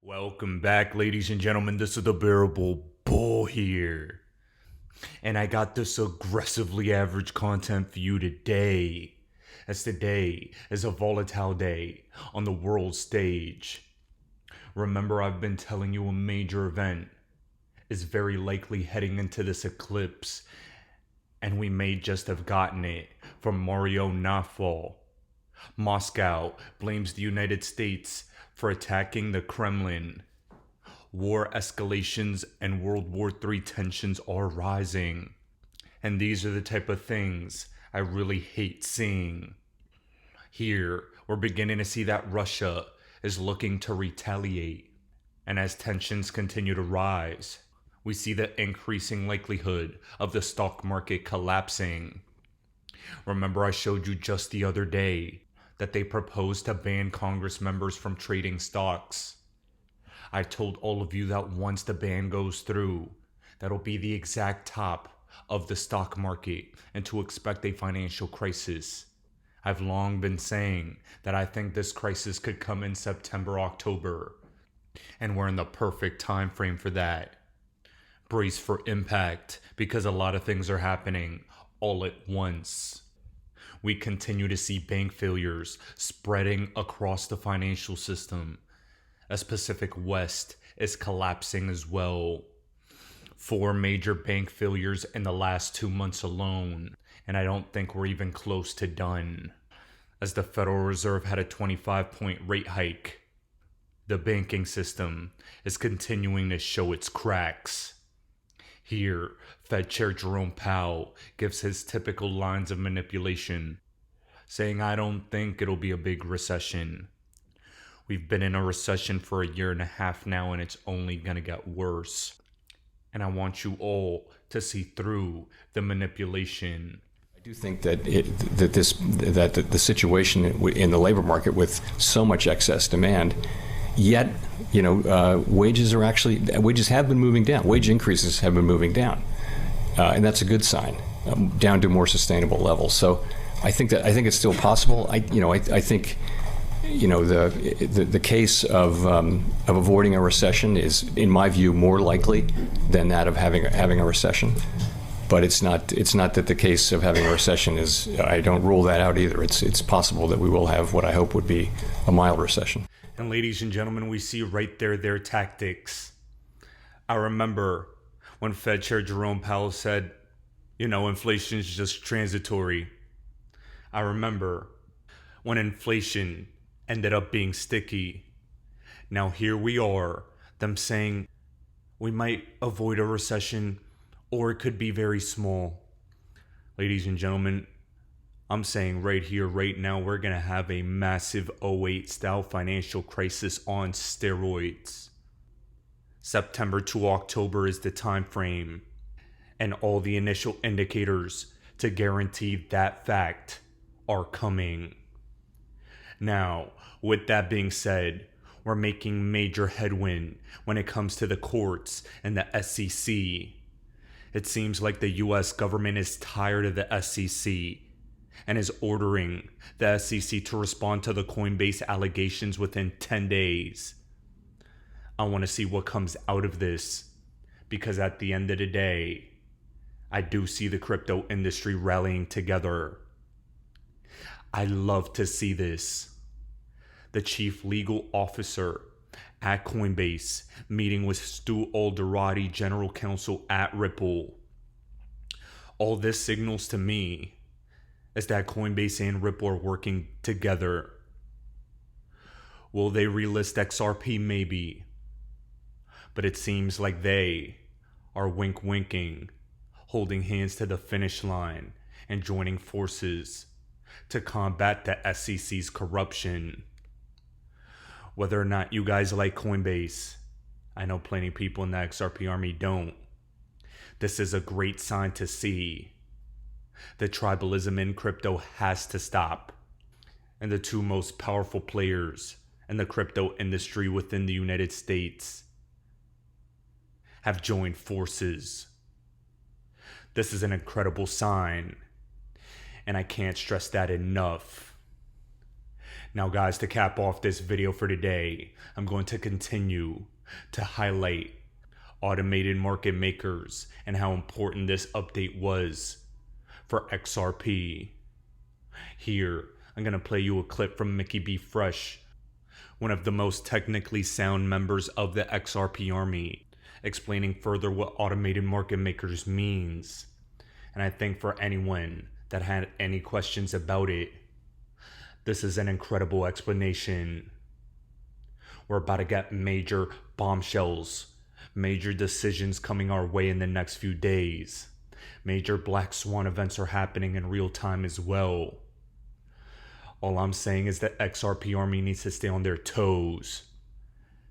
Welcome back, ladies and gentlemen. This is the Bearable Bull here. And I got this aggressively average content for you today. As today is a volatile day on the world stage. Remember, I've been telling you a major event is very likely heading into this eclipse. And we may just have gotten it from Mario Nawfal. Moscow blames the United States for attacking the Kremlin. War escalations and World War III tensions are rising. And these are the type of things I really hate seeing. Here, we're beginning to see that Russia is looking to retaliate. And as tensions continue to rise, we see the increasing likelihood of the stock market collapsing. Remember, I showed you just the other day that they proposed to ban Congress members from trading stocks. I told all of you that once the ban goes through, that'll be the exact top of the stock market and to expect a financial crisis. I've long been saying that I think this crisis could come in September, October, and we're in the perfect time frame for that. Brace for impact because a lot of things are happening all at once. We continue to see bank failures spreading across the financial system. As Pacific West is collapsing as well. 4 major bank failures in the last 2 months alone, and I don't think we're even close to done. As the Federal Reserve had a 25-point rate hike, the banking system is continuing to show its cracks. Here, Fed Chair Jerome Powell gives his typical lines of manipulation, saying, "I don't think it'll be a big recession. We've been in a recession for 1.5 years now, and it's only gonna get worse." And I want you all to see through the manipulation. I do think that the situation in the labor market with so much excess demand, yet wages have been moving down. Wage increases have been moving down, and that's a good sign, down to more sustainable levels. So I think it's still possible. I think the case of avoiding a recession is, in my view, more likely than that of having a recession. But it's not that the case of having a recession is. I don't rule that out either. It's possible that we will have what I hope would be a mild recession. And ladies and gentlemen, we see right there their tactics. I remember when Fed Chair Jerome Powell said, inflation is just transitory. I remember when inflation ended up being sticky. Now here we are, them saying we might avoid a recession or it could be very small. Ladies and gentlemen, I'm saying right here, right now, we're going to have a massive 2008 style financial crisis on steroids. September to October is the time frame, and all the initial indicators to guarantee that fact are coming. Now, with that being said, we're making major headwind when it comes to the courts and the SEC. It seems like the US government is tired of the SEC and is ordering the SEC to respond to the Coinbase allegations within 10 days. I want to see what comes out of this, because at the end of the day, I do see the crypto industry rallying together. I love to see this. The chief legal officer at Coinbase meeting with Stu Alderati, general counsel at Ripple. All this signals to me is that Coinbase and Ripple are working together. Will they relist XRP? Maybe. But it seems like they are winking, holding hands to the finish line and joining forces to combat the SEC's corruption. Whether or not you guys like Coinbase, I know plenty of people in the XRP army don't. This is a great sign to see. The tribalism in crypto has to stop. And the 2 most powerful players in the crypto industry within the United States have joined forces. This is an incredible sign, and I can't stress that enough. Now, guys, to cap off this video for today, I'm going to continue to highlight automated market makers and how important this update was for XRP. Here, I'm going to play you a clip from Mickey B. Fresh, one of the most technically sound members of the XRP army, explaining further what automated market makers means. And I think for anyone that had any questions about it, this is an incredible explanation. We're about to get major bombshells, major decisions coming our way in the next few days. Major black swan events are happening in real time as well. All I'm saying is that XRP Army needs to stay on their toes,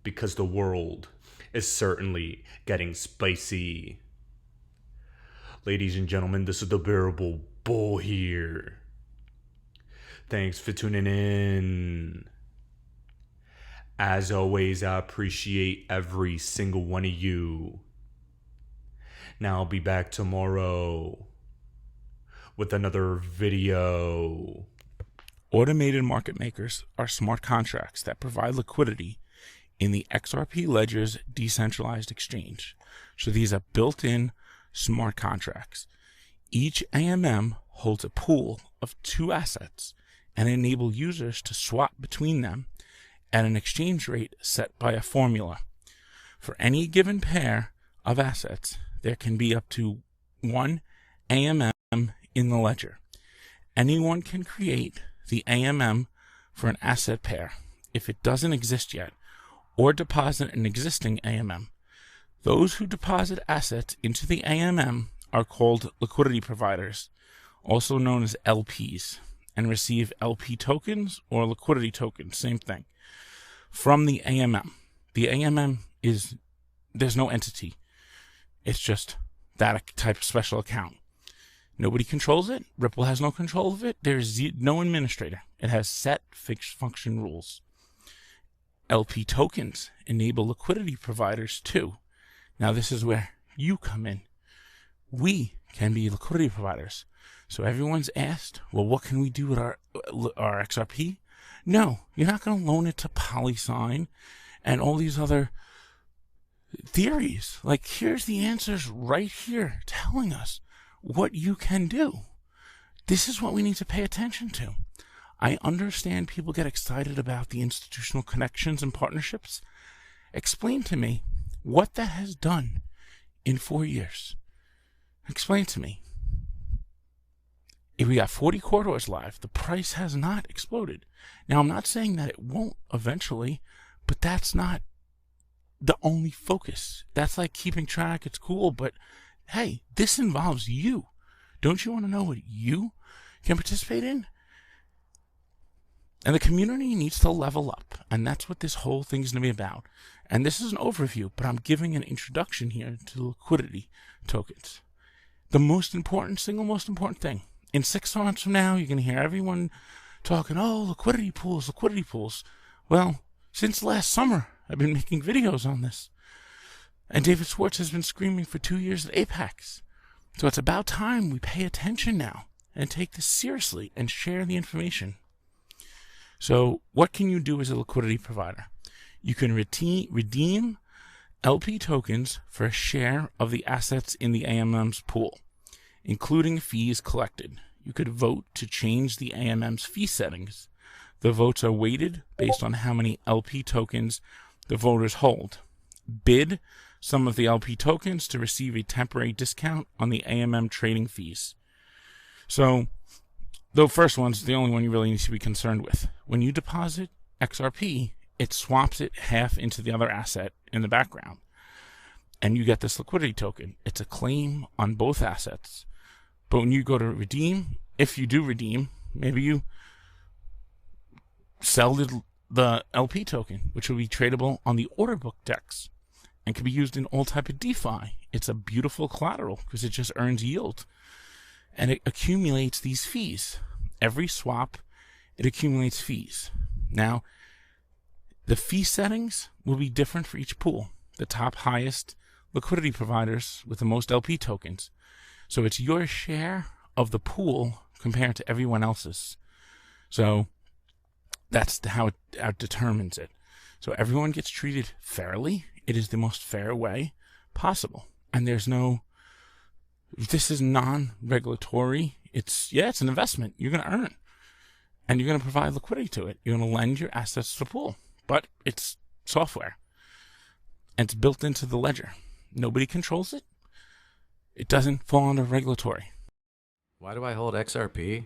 because the world is certainly getting spicy. Ladies and gentlemen, this is the Bearable Bull here. Thanks for tuning in. As always, I appreciate every single one of you. Now I'll be back tomorrow with another video. Automated market makers are smart contracts that provide liquidity in the XRP Ledger's decentralized exchange. So these are built-in smart contracts. Each AMM holds a pool of 2 assets and enable users to swap between them at an exchange rate set by a formula. For any given pair of assets, there can be up to 1 AMM in the ledger. Anyone can create the AMM for an asset pair if it doesn't exist yet, or deposit an existing AMM. Those who deposit assets into the AMM are called liquidity providers, also known as LPs, and receive LP tokens or liquidity tokens, same thing, from the AMM. The AMM there's no entity. It's just that type of special account. Nobody controls it. Ripple has no control of it. There's no administrator. It has set fixed function rules. LP tokens enable liquidity providers too. Now this is where you come in. We can be liquidity providers. So everyone's asked, well, what can we do with our XRP? No, you're not going to loan it to PolySign and all these other theories. Like, here's the answers right here telling us what you can do. This is what we need to pay attention to. I understand people get excited about the institutional connections and partnerships. Explain to me what that has done in 4 years. Explain to me. If we got 40 corridors live, the price has not exploded. Now, I'm not saying that it won't eventually, but that's not the only focus. That's like keeping track. It's cool, but hey, this involves you. Don't you want to know what you can participate in? And the community needs to level up, and that's what this whole thing is going to be about. And this is an overview, but I'm giving an introduction here to liquidity tokens. The single most important thing. In 6 months from now, you're going to hear everyone talking, oh, liquidity pools. Well, since last summer, I've been making videos on this. And David Schwartz has been screaming for 2 years at Apex. So it's about time we pay attention now and take this seriously and share the information. So what can you do as a liquidity provider? You can redeem LP tokens for a share of the assets in the AMM's pool, including fees collected. You could vote to change the AMM's fee settings. The votes are weighted based on how many LP tokens the voters hold. Bid some of the LP tokens to receive a temporary discount on the AMM trading fees. So, the first one's the only one you really need to be concerned with. When you deposit XRP, it swaps it half into the other asset in the background, and you get this liquidity token. It's a claim on both assets. But when you go to redeem, if you do redeem, maybe you sell the LP token, which will be tradable on the order book DEX and can be used in all type of DeFi. It's a beautiful collateral because it just earns yield, and it accumulates these fees. Every swap, it accumulates fees. Now, the fee settings will be different for each pool. The top highest liquidity providers with the most LP tokens. So it's your share of the pool compared to everyone else's. So That's how it determines it. So everyone gets treated fairly. It is the most fair way possible. And this is non-regulatory. It's an investment. You're going to earn. And you're going to provide liquidity to it. You're going to lend your assets to the pool. But it's software. And it's built into the ledger. Nobody controls it. It doesn't fall under regulatory. Why do I hold XRP?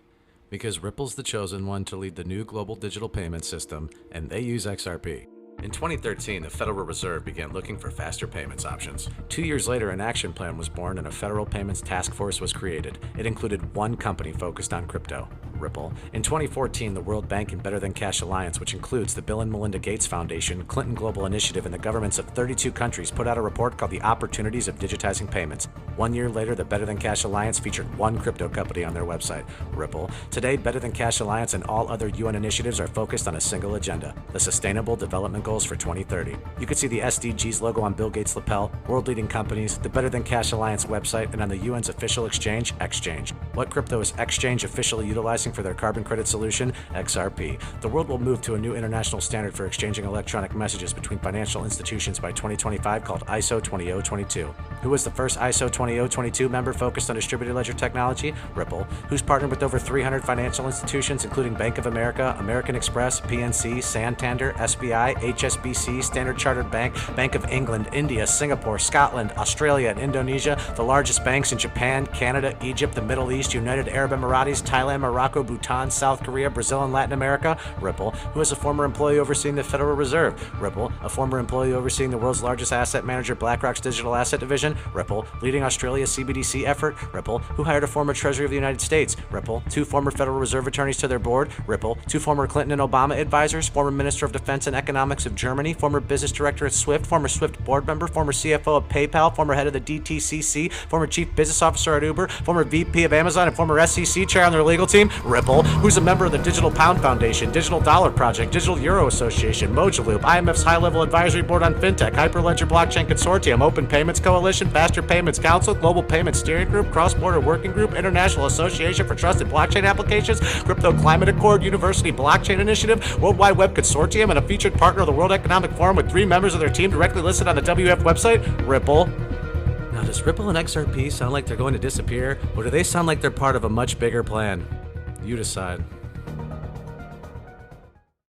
Because Ripple's the chosen one to lead the new global digital payment system, and they use XRP. In 2013, the Federal Reserve began looking for faster payments options. 2 years later, an action plan was born and a federal payments task force was created. It included one company focused on crypto, Ripple. In 2014, the World Bank and Better Than Cash Alliance, which includes the Bill and Melinda Gates Foundation, Clinton Global Initiative, and the governments of 32 countries, put out a report called The Opportunities of Digitizing Payments. 1 year later, the Better Than Cash Alliance featured one crypto company on their website, Ripple. Today, Better Than Cash Alliance and all other UN initiatives are focused on a single agenda, the Sustainable Development Goals for 2030. You can see the SDGs logo on Bill Gates' lapel, world-leading companies, the Better Than Cash Alliance website, and on the UN's official exchange, Exchange. What crypto is Exchange officially utilizing for their carbon credit solution? XRP. The world will move to a new international standard for exchanging electronic messages between financial institutions by 2025 called ISO 20022. Who was the first ISO 20022 member focused on distributed ledger technology? Ripple. Who's partnered with over 300 financial institutions, including Bank of America, American Express, PNC, Santander, SBI, HSBC, Standard Chartered Bank, Bank of England, India, Singapore, Scotland, Australia, and Indonesia, the largest banks in Japan, Canada, Egypt, the Middle East, United Arab Emirates, Thailand, Morocco, Bhutan, South Korea, Brazil, and Latin America? Ripple. Who is a former employee overseeing the Federal Reserve? Ripple. A former employee overseeing the world's largest asset manager, BlackRock's digital asset division? Ripple. Leading Australia's CBDC effort? Ripple. Who hired a former Treasury of the United States? Ripple. 2 former Federal Reserve attorneys to their board? Ripple. 2 former Clinton and Obama advisors? Former Minister of Defense and Economics of Germany? Former business director at Swift? Former Swift board member? Former CFO of PayPal? Former head of the DTCC? Former chief business officer at Uber? Former VP of Amazon and former SEC chair on their legal team? Ripple. Who's a member of the Digital Pound Foundation, Digital Dollar Project, Digital Euro Association, Mojaloop, IMF's High-Level Advisory Board on FinTech, Hyperledger Blockchain Consortium, Open Payments Coalition, Faster Payments Council, Global Payments Steering Group, Cross-Border Working Group, International Association for Trusted Blockchain Applications, Crypto Climate Accord, University Blockchain Initiative, World Wide Web Consortium, and a featured partner of the World Economic Forum with 3 members of their team directly listed on the WF website? Ripple. Now, does Ripple and XRP sound like they're going to disappear, or do they sound like they're part of a much bigger plan? You decide.